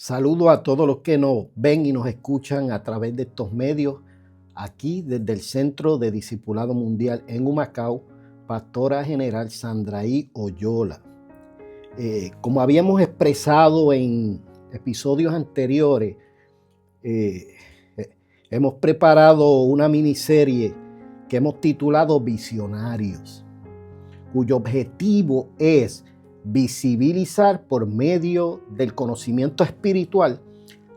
Saludo a todos los que nos ven y nos escuchan a través de estos medios, aquí desde el Centro de Discipulado Mundial en Humacao, Pastora General Sandraí Oyola. Como habíamos expresado en episodios anteriores, hemos preparado una miniserie que hemos titulado Visionarios, cuyo objetivo es visibilizar por medio del conocimiento espiritual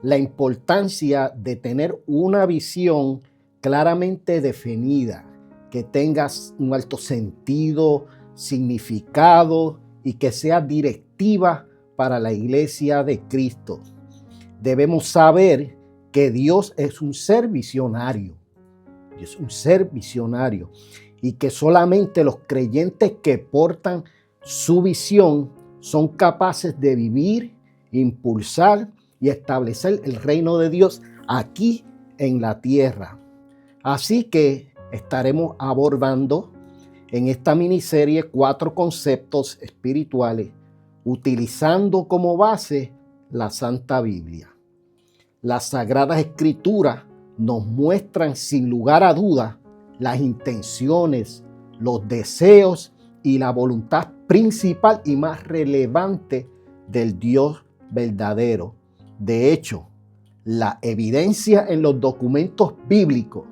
la importancia de tener una visión claramente definida, que tenga un alto sentido, significado y que sea directiva para la iglesia de Cristo. Debemos saber que Dios es un ser visionario, y que solamente los creyentes que portan su visión son capaces de vivir, impulsar y establecer el reino de Dios aquí en la tierra. Así que estaremos abordando en esta miniserie 4 conceptos espirituales, utilizando como base la Santa Biblia. Las Sagradas Escrituras nos muestran sin lugar a dudas las intenciones, los deseos y la voluntad principal y más relevante del Dios verdadero. De hecho, la evidencia en los documentos bíblicos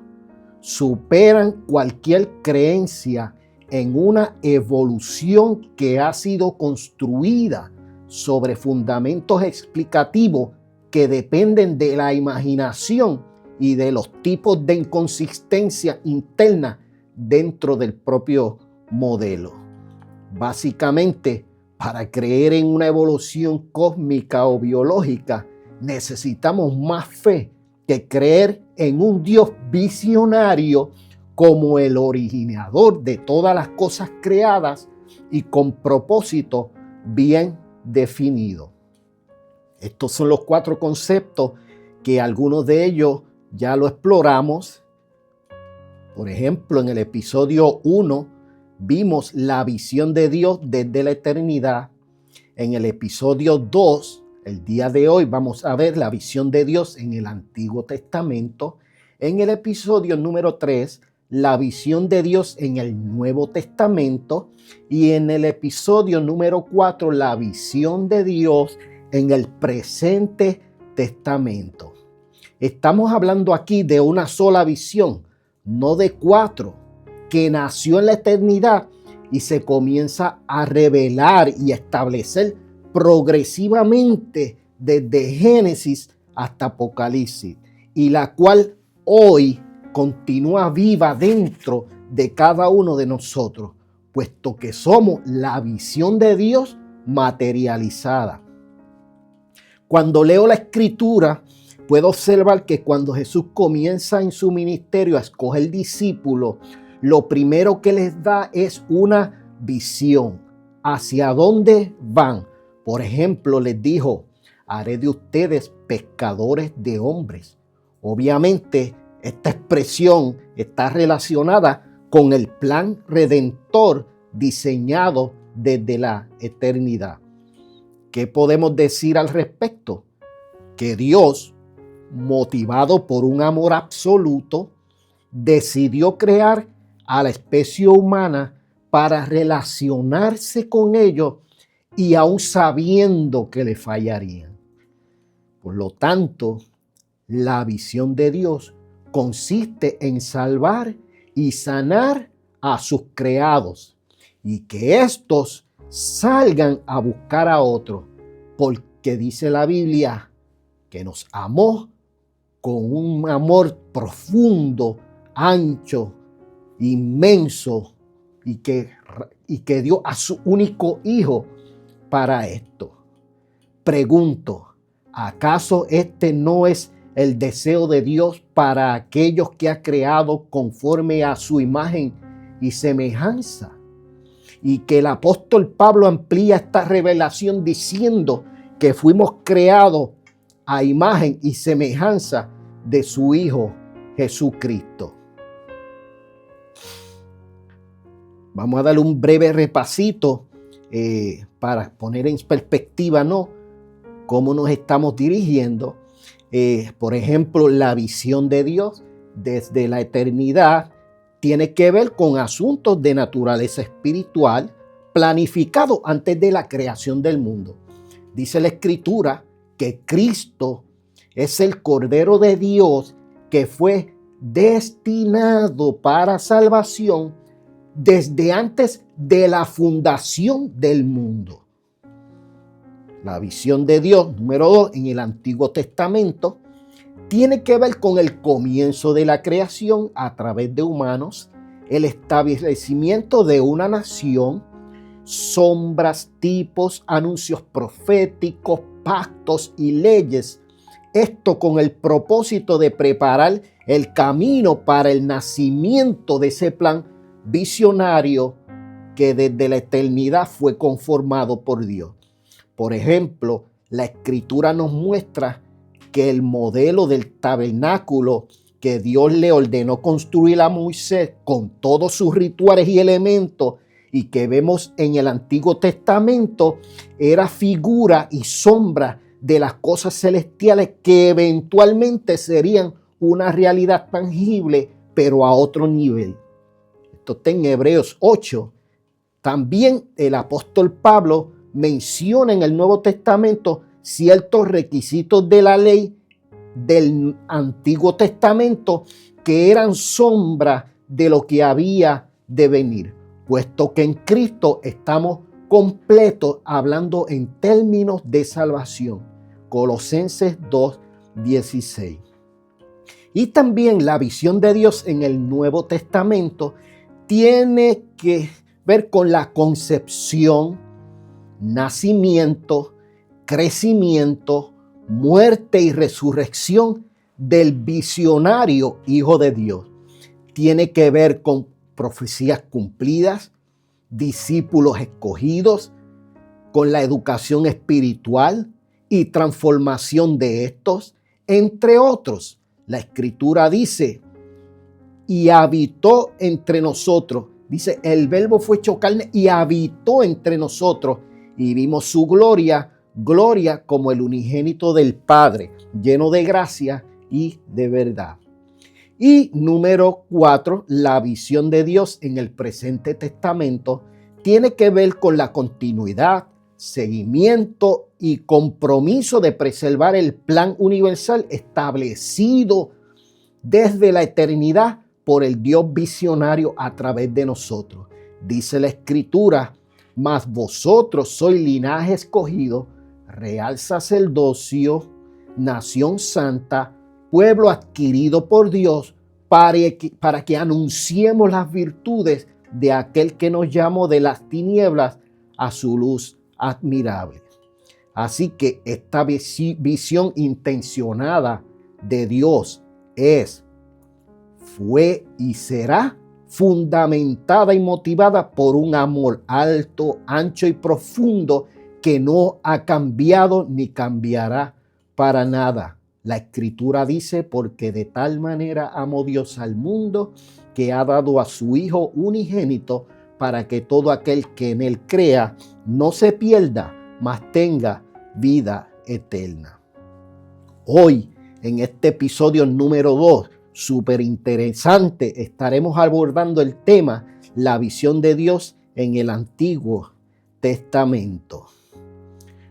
superan cualquier creencia en una evolución que ha sido construida sobre fundamentos explicativos que dependen de la imaginación y de los tipos de inconsistencia interna dentro del propio modelo. Básicamente, para creer en una evolución cósmica o biológica, necesitamos más fe que creer en un Dios visionario como el originador de todas las cosas creadas y con propósito bien definido. Estos son los 4 conceptos que algunos de ellos ya lo exploramos. Por ejemplo, en el episodio 1 vimos la visión de Dios desde la eternidad. En el episodio 2, el día de hoy, vamos a ver la visión de Dios en el Antiguo Testamento. En el episodio número 3, la visión de Dios en el Nuevo Testamento. Y en el episodio número 4, la visión de Dios en el presente testamento. Estamos hablando aquí de una sola visión, no de 4, que nació en la eternidad y se comienza a revelar y establecer progresivamente desde Génesis hasta Apocalipsis, y la cual hoy continúa viva dentro de cada uno de nosotros, puesto que somos la visión de Dios materializada. Cuando leo la Escritura, puedo observar que cuando Jesús comienza en su ministerio a escoger discípulos, lo primero que les da es una visión. ¿Hacia dónde van? Por ejemplo, les dijo: haré de ustedes pescadores de hombres. Obviamente, esta expresión está relacionada con el plan redentor diseñado desde la eternidad. ¿Qué podemos decir al respecto? Que Dios, motivado por un amor absoluto, decidió crear a la especie humana para relacionarse con ellos y aún sabiendo que le fallarían. Por lo tanto, la visión de Dios consiste en salvar y sanar a sus creados y que éstos salgan a buscar a otros, porque dice la Biblia que nos amó con un amor profundo, ancho, inmenso, y que dio a su único hijo para esto. Pregunto, ¿acaso este no es el deseo de Dios para aquellos que ha creado conforme a su imagen y semejanza? Y que el apóstol Pablo amplía esta revelación diciendo que fuimos creados a imagen y semejanza de su Hijo Jesucristo. Vamos a darle un breve repasito para poner en perspectiva, ¿no?, cómo nos estamos dirigiendo. Por ejemplo, la visión de Dios desde la eternidad tiene que ver con asuntos de naturaleza espiritual planificados antes de la creación del mundo. Dice la Escritura que Cristo es el Cordero de Dios que fue destinado para salvación desde antes de la fundación del mundo. La visión de Dios, número 2, en el Antiguo Testamento, tiene que ver con el comienzo de la creación a través de humanos, el establecimiento de una nación, sombras, tipos, anuncios proféticos, pactos y leyes. Esto con el propósito de preparar el camino para el nacimiento de ese plan visionario que desde la eternidad fue conformado por Dios. Por ejemplo, la Escritura nos muestra que el modelo del tabernáculo que Dios le ordenó construir a Moisés con todos sus rituales y elementos y que vemos en el Antiguo Testamento era figura y sombra de las cosas celestiales que eventualmente serían una realidad tangible, pero a otro nivel. Esto está en Hebreos 8. También el apóstol Pablo menciona en el Nuevo Testamento ciertos requisitos de la ley del Antiguo Testamento que eran sombra de lo que había de venir, puesto que en Cristo estamos completos hablando en términos de salvación. Colosenses 2:16. Y también la visión de Dios en el Nuevo Testamento tiene que ver con la concepción, nacimiento, crecimiento, muerte y resurrección del visionario Hijo de Dios. Tiene que ver con profecías cumplidas, discípulos escogidos, con la educación espiritual y transformación de estos, entre otros. La Escritura dice, y habitó entre nosotros. Dice, el Verbo fue hecho carne y habitó entre nosotros y vimos su gloria, gloria como el unigénito del Padre, lleno de gracia y de verdad. Y número 4, la visión de Dios en el presente testamento tiene que ver con la continuidad, seguimiento y compromiso de preservar el plan universal establecido desde la eternidad por el Dios visionario a través de nosotros. Dice la Escritura, mas vosotros sois linaje escogido, real sacerdocio, nación santa, pueblo adquirido por Dios, para que anunciemos las virtudes de aquel que nos llamó de las tinieblas a su luz admirable. Así que esta visión intencionada de Dios fue y será fundamentada y motivada por un amor alto, ancho y profundo que no ha cambiado ni cambiará para nada. La Escritura dice, porque de tal manera amó Dios al mundo que ha dado a su Hijo unigénito para que todo aquel que en él crea no se pierda, mas tenga vida eterna. Hoy, en este episodio número 2, súper interesante, estaremos abordando el tema, la visión de Dios en el Antiguo Testamento.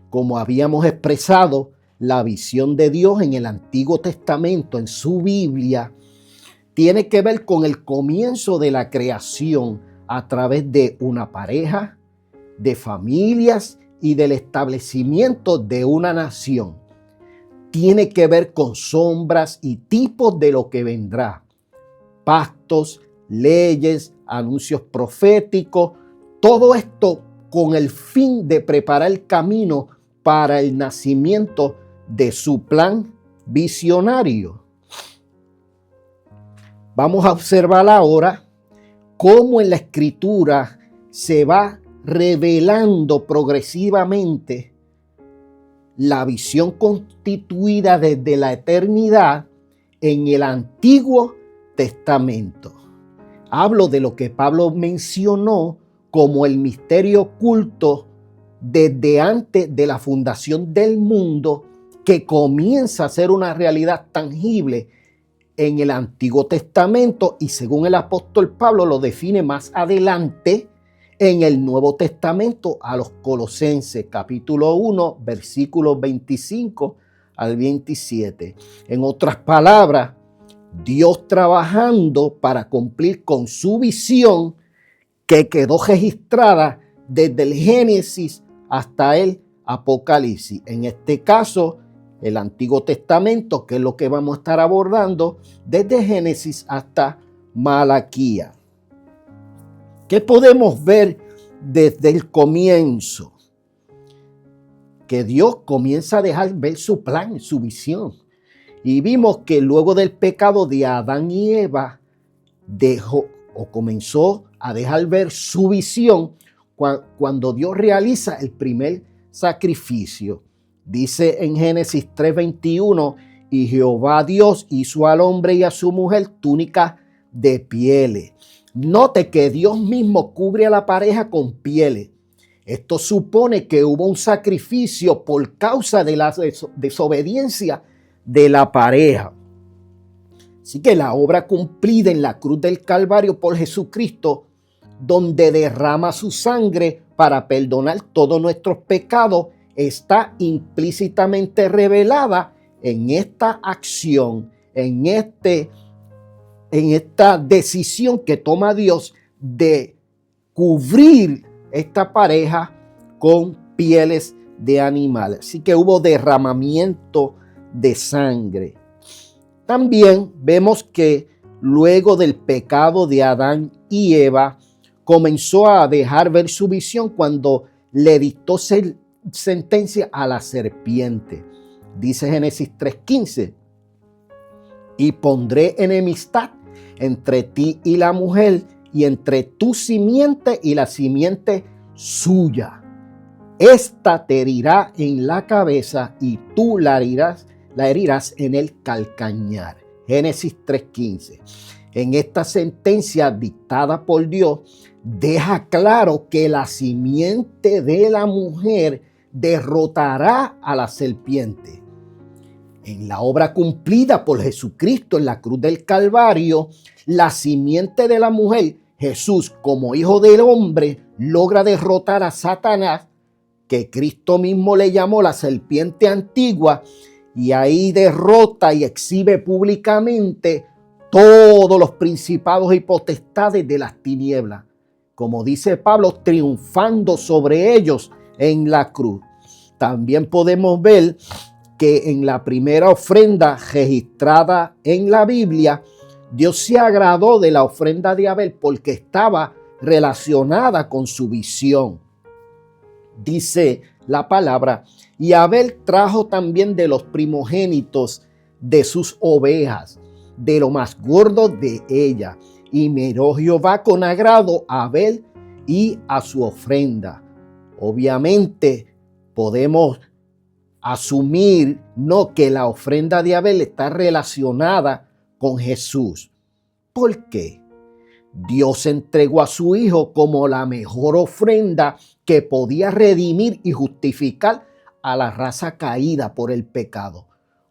Como habíamos expresado, la visión de Dios en el Antiguo Testamento, en su Biblia, tiene que ver con el comienzo de la creación a través de una pareja, de familias y del establecimiento de una nación. Tiene que ver con sombras y tipos de lo que vendrá. Pactos, leyes, anuncios proféticos, todo esto con el fin de preparar el camino para el nacimiento de su plan visionario. Vamos a observar ahora cómo en la Escritura se va revelando progresivamente la visión constituida desde la eternidad en el Antiguo Testamento. Hablo de lo que Pablo mencionó como el misterio oculto desde antes de la fundación del mundo, que comienza a ser una realidad tangible en el Antiguo Testamento y según el apóstol Pablo lo define más adelante en el Nuevo Testamento a los Colosenses, capítulo 1, versículos 25 al 27. En otras palabras, Dios trabajando para cumplir con su visión que quedó registrada desde el Génesis hasta el Apocalipsis. En este caso, el Antiguo Testamento, que es lo que vamos a estar abordando desde Génesis hasta Malaquías. ¿Qué podemos ver desde el comienzo? Que Dios comienza a dejar ver su plan, su visión. Y vimos que luego del pecado de Adán y Eva, comenzó a dejar ver su visión cuando Dios realiza el primer sacrificio. Dice en Génesis 3:21, y Jehová Dios hizo al hombre y a su mujer túnicas de pieles. Note que Dios mismo cubre a la pareja con pieles. Esto supone que hubo un sacrificio por causa de la desobediencia de la pareja. Así que la obra cumplida en la cruz del Calvario por Jesucristo, donde derrama su sangre para perdonar todos nuestros pecados, está implícitamente revelada en esta acción, en esta decisión que toma Dios de cubrir esta pareja con pieles de animales. Así que hubo derramamiento de sangre. También vemos que luego del pecado de Adán y Eva, comenzó a dejar ver su visión cuando le dictó sentencia a la serpiente. Dice Génesis 3:15, y pondré enemistad entre ti y la mujer, y entre tu simiente y la simiente suya. Esta te herirá en la cabeza y tú la herirás en el calcañar. Génesis 3:15. En esta sentencia dictada por Dios, deja claro que la simiente de la mujer derrotará a la serpiente. En la obra cumplida por Jesucristo en la cruz del Calvario, la simiente de la mujer, Jesús como hijo del hombre, logra derrotar a Satanás, que Cristo mismo le llamó la serpiente antigua, y ahí derrota y exhibe públicamente todos los principados y potestades de las tinieblas. Como dice Pablo, triunfando sobre ellos en la cruz. También podemos ver que en la primera ofrenda registrada en la Biblia, Dios se agradó de la ofrenda de Abel porque estaba relacionada con su visión. Dice la palabra, y Abel trajo también de los primogénitos de sus ovejas, de lo más gordo de ella. Y miró Jehová con agrado a Abel y a su ofrenda. Obviamente podemos asumir que la ofrenda de Abel está relacionada con Jesús. ¿Por qué? Dios entregó a su hijo como la mejor ofrenda que podía redimir y justificar a la raza caída por el pecado,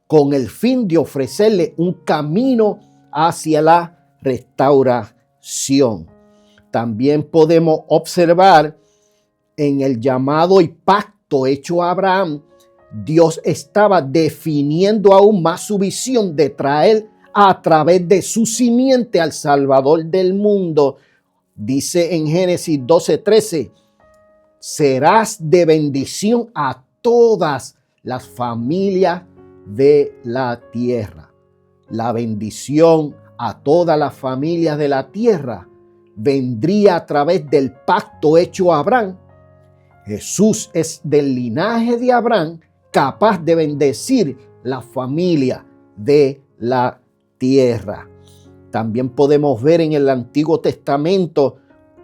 con el fin de ofrecerle un camino hacia la restauración. También podemos observar en el llamado y pacto hecho a Abraham, Dios estaba definiendo aún más su visión de traer a través de su simiente al Salvador del mundo. Dice en Génesis 12:13, serás de bendición a todas las familias de la tierra. La bendición a todas las familias de la tierra vendría a través del pacto hecho a Abraham. Jesús es del linaje de Abraham, capaz de bendecir la familia de la tierra. También podemos ver en el Antiguo Testamento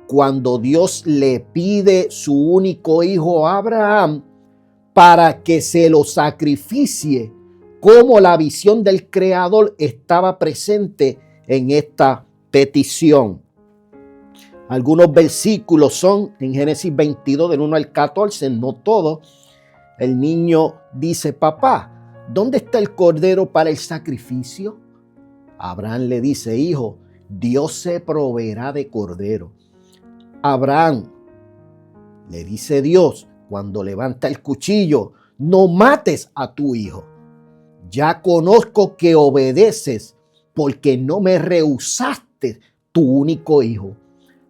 cuando Dios le pide su único hijo a Abraham para que se lo sacrificie, cómo la visión del Creador estaba presente en esta petición. Algunos versículos son en Génesis 22 del 1 al 14, no todo. El niño dice: papá, ¿dónde está el cordero para el sacrificio? Abraham le dice: hijo, Dios se proveerá de cordero. Abraham, le dice Dios cuando levanta el cuchillo: no mates a tu hijo. Ya conozco que obedeces porque no me rehusaste tu único hijo.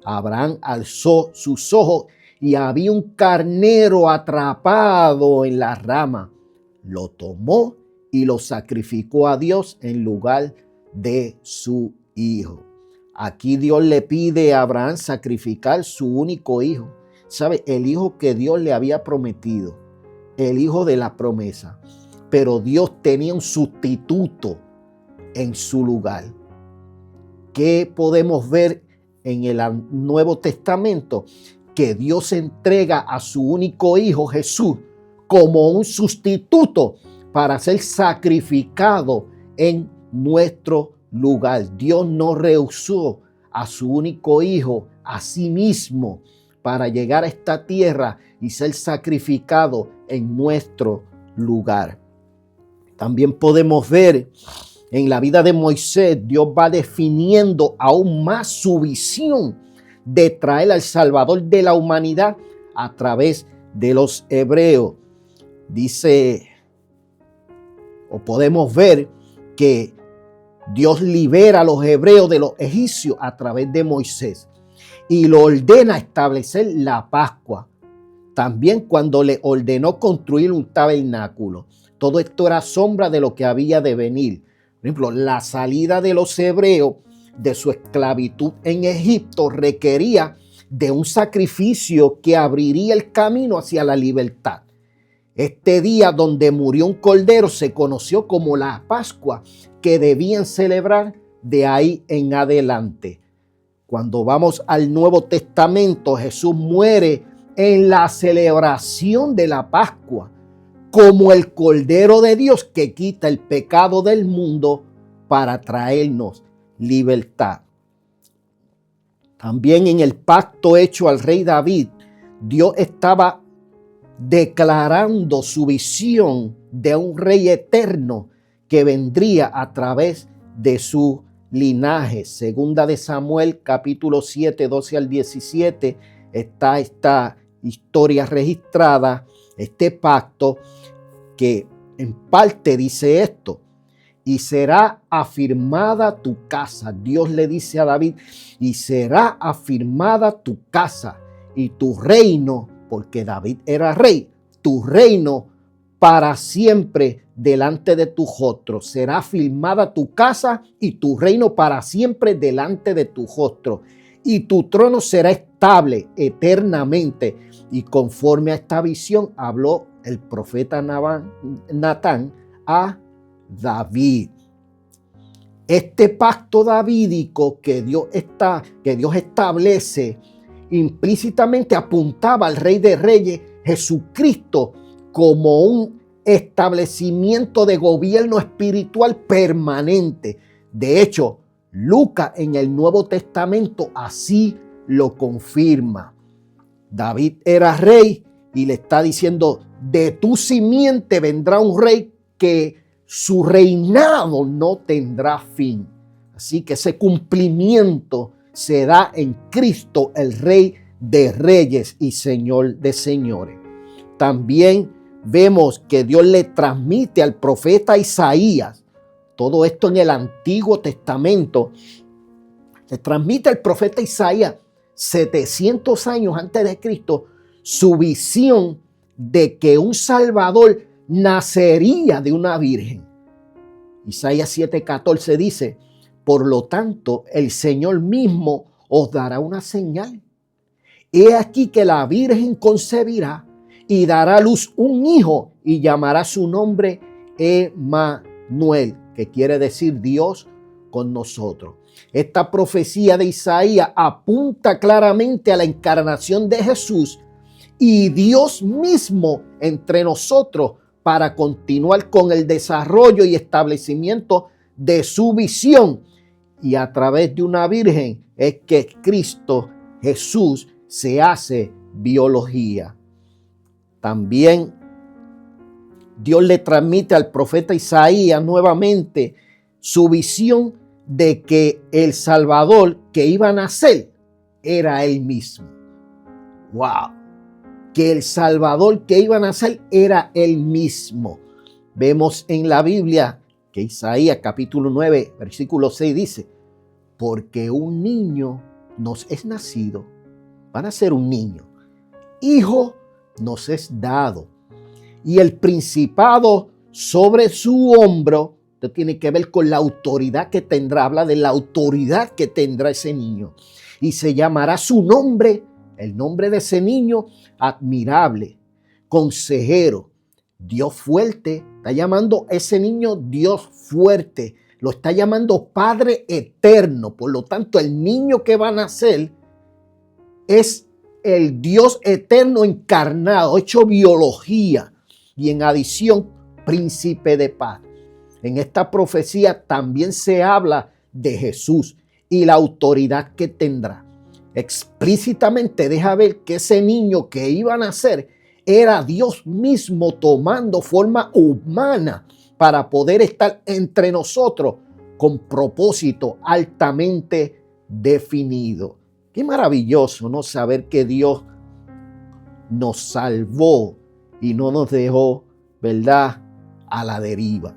Abraham alzó sus ojos y había un carnero atrapado en la rama. Lo tomó y lo sacrificó a Dios en lugar de su hijo. Aquí Dios le pide a Abraham sacrificar su único hijo. ¿Sabe? El hijo que Dios le había prometido, el hijo de la promesa. Pero Dios tenía un sustituto en su lugar. ¿Qué podemos ver en el Nuevo Testamento? Que Dios entrega a su único hijo Jesús como un sustituto para ser sacrificado en nuestro lugar. Dios no rehusó a su único hijo, a sí mismo, para llegar a esta tierra y ser sacrificado en nuestro lugar. También podemos ver en la vida de Moisés, Dios va definiendo aún más su visión de traer al Salvador de la humanidad a través de los hebreos. Dice, o podemos ver que Dios libera a los hebreos de los egipcios a través de Moisés y lo ordena establecer la Pascua. También cuando le ordenó construir un tabernáculo. Todo esto era sombra de lo que había de venir. Por ejemplo, la salida de los hebreos de su esclavitud en Egipto requería de un sacrificio que abriría el camino hacia la libertad. Este día donde murió un cordero se conoció como la Pascua, que debían celebrar de ahí en adelante. Cuando vamos al Nuevo Testamento, Jesús muere en la celebración de la Pascua, como el Cordero de Dios que quita el pecado del mundo para traernos libertad. También en el pacto hecho al rey David, Dios estaba declarando su visión de un rey eterno que vendría a través de su linaje. Segunda de Samuel, capítulo 7, 12 al 17, está esta historia registrada, este pacto que en parte dice esto: y será afirmada tu casa. Dios le dice a David: y será afirmada tu casa y tu reino, porque David era rey, tu reino para siempre delante de tu rostro. Será afirmada tu casa y tu reino para siempre delante de tu rostro. Y tu trono será estable eternamente. Y conforme a esta visión habló el profeta Natán a David. Este pacto davídico que Dios establece implícitamente apuntaba al Rey de Reyes, Jesucristo, como un establecimiento de gobierno espiritual permanente. De hecho, Lucas en el Nuevo Testamento así lo confirma. David era rey y le está diciendo: de tu simiente vendrá un rey que su reinado no tendrá fin. Así que ese cumplimiento se da en Cristo, el Rey de Reyes y Señor de Señores. También vemos que Dios le transmite al profeta Isaías, todo esto en el Antiguo Testamento, le transmite al profeta Isaías 700 años antes de Cristo su visión de que un Salvador nacería de una virgen. Isaías 7:14 dice: por lo tanto, el Señor mismo os dará una señal. He aquí que la virgen concebirá y dará a luz un hijo y llamará su nombre Emmanuel, que quiere decir Dios con nosotros. Esta profecía de Isaías apunta claramente a la encarnación de Jesús y Dios mismo entre nosotros para continuar con el desarrollo y establecimiento de su visión. Y a través de una virgen es que Cristo Jesús se hace biología. También Dios le transmite al profeta Isaías nuevamente su visión de que el Salvador que iba a nacer era él mismo. ¡Wow! Que el Salvador que iba a nacer era él mismo. Vemos en la Biblia que Isaías capítulo 9, versículo 6 dice, porque un niño nos es nacido, van a ser un niño, hijo nos es dado, y el principado sobre su hombro, esto tiene que ver con la autoridad que tendrá, habla de la autoridad que tendrá ese niño, y se llamará su nombre, el nombre de ese niño, admirable, consejero, Dios fuerte. Está llamando a ese niño Dios fuerte, lo está llamando Padre eterno. Por lo tanto, el niño que va a nacer es el Dios eterno encarnado, hecho biología, y en adición, príncipe de paz. En esta profecía también se habla de Jesús y la autoridad que tendrá. Explícitamente deja ver que ese niño que iba a nacer era Dios mismo tomando forma humana para poder estar entre nosotros con propósito altamente definido. Qué maravilloso, ¿no? Saber que Dios nos salvó y no nos dejó, ¿verdad?, a la deriva.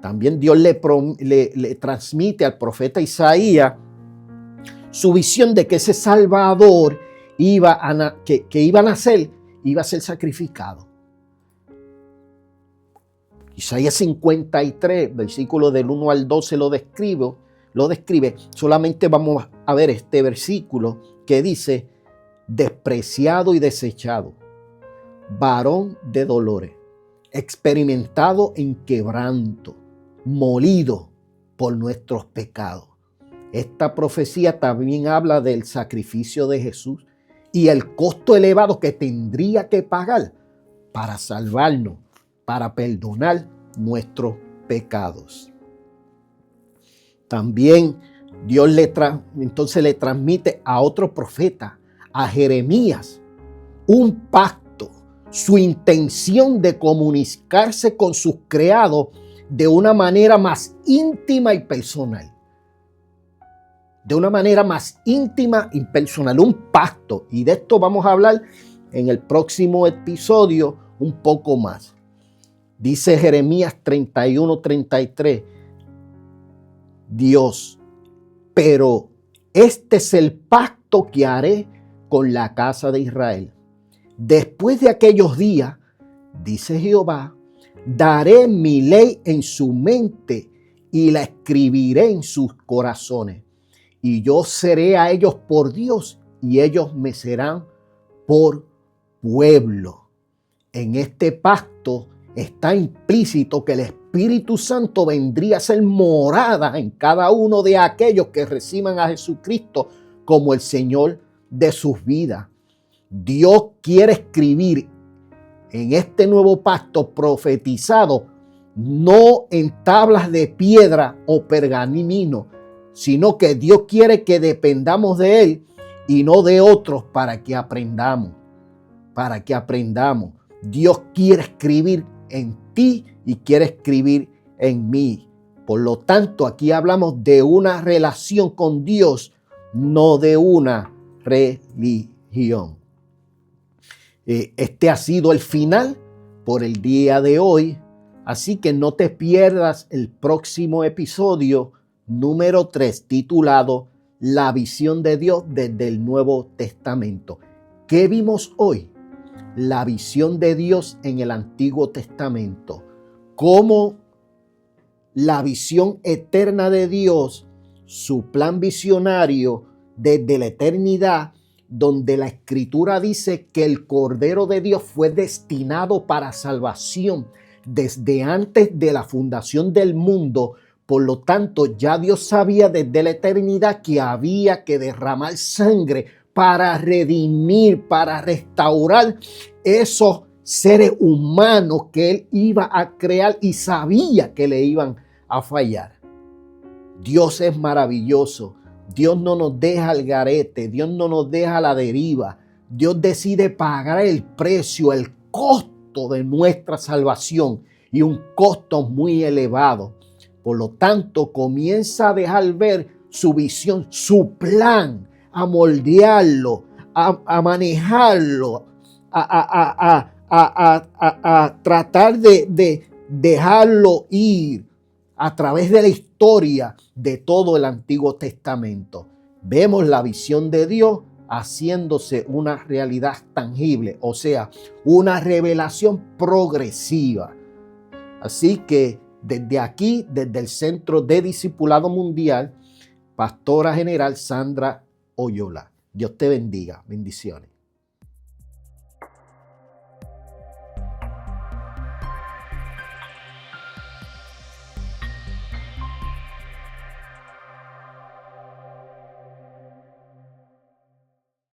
También Dios le transmite al profeta Isaías su visión de que ese Salvador que iba a nacer, iba a ser sacrificado. Isaías 53, versículo del 1 al 12 lo describe. Solamente vamos a ver este versículo que dice, despreciado y desechado, varón de dolores, experimentado en quebranto, molido por nuestros pecados. Esta profecía también habla del sacrificio de Jesús y el costo elevado que tendría que pagar para salvarnos, para perdonar nuestros pecados. También Dios entonces le transmite a otro profeta, a Jeremías, un pacto, su intención de comunicarse con sus creados de una manera más íntima y personal. De una manera más íntima y personal, un pacto. Y de esto vamos a hablar en el próximo episodio un poco más. Dice Jeremías 31:33, Dios, pero este es el pacto que haré con la casa de Israel. Después de aquellos días, dice Jehová, daré mi ley en su mente y la escribiré en sus corazones. Y yo seré a ellos por Dios y ellos me serán por pueblo. En este pacto está implícito que el Espíritu Santo vendría a ser morada en cada uno de aquellos que reciban a Jesucristo como el Señor de sus vidas. Dios quiere escribir en este nuevo pacto profetizado, no en tablas de piedra o pergamino, sino que Dios quiere que dependamos de Él y no de otros para que aprendamos. Dios quiere escribir en ti y quiere escribir en mí. Por lo tanto, aquí hablamos de una relación con Dios, no de una religión. Este ha sido el final por el día de hoy, así que no te pierdas el próximo episodio número 3, titulado La visión de Dios desde el Nuevo Testamento. ¿Qué vimos hoy? La visión de Dios en el Antiguo Testamento. Cómo la visión eterna de Dios, su plan visionario desde la eternidad, donde la Escritura dice que el Cordero de Dios fue destinado para salvación desde antes de la fundación del mundo. Por lo tanto, ya Dios sabía desde la eternidad que había que derramar sangre para redimir, para restaurar esos seres humanos que Él iba a crear y sabía que le iban a fallar. Dios es maravilloso Dios no nos deja al garete, Dios no nos deja a la deriva. Dios decide pagar el precio, el costo de nuestra salvación, y un costo muy elevado. Por lo tanto, comienza a dejar ver su visión, su plan, a moldearlo, a manejarlo, a tratar de dejarlo ir a través de la historia de todo el Antiguo Testamento. Vemos la visión de Dios haciéndose una realidad tangible, o sea, una revelación progresiva. Así que desde aquí, desde el Centro de Discipulado Mundial, Pastora General Sandra Oyola. Dios te bendiga. Bendiciones.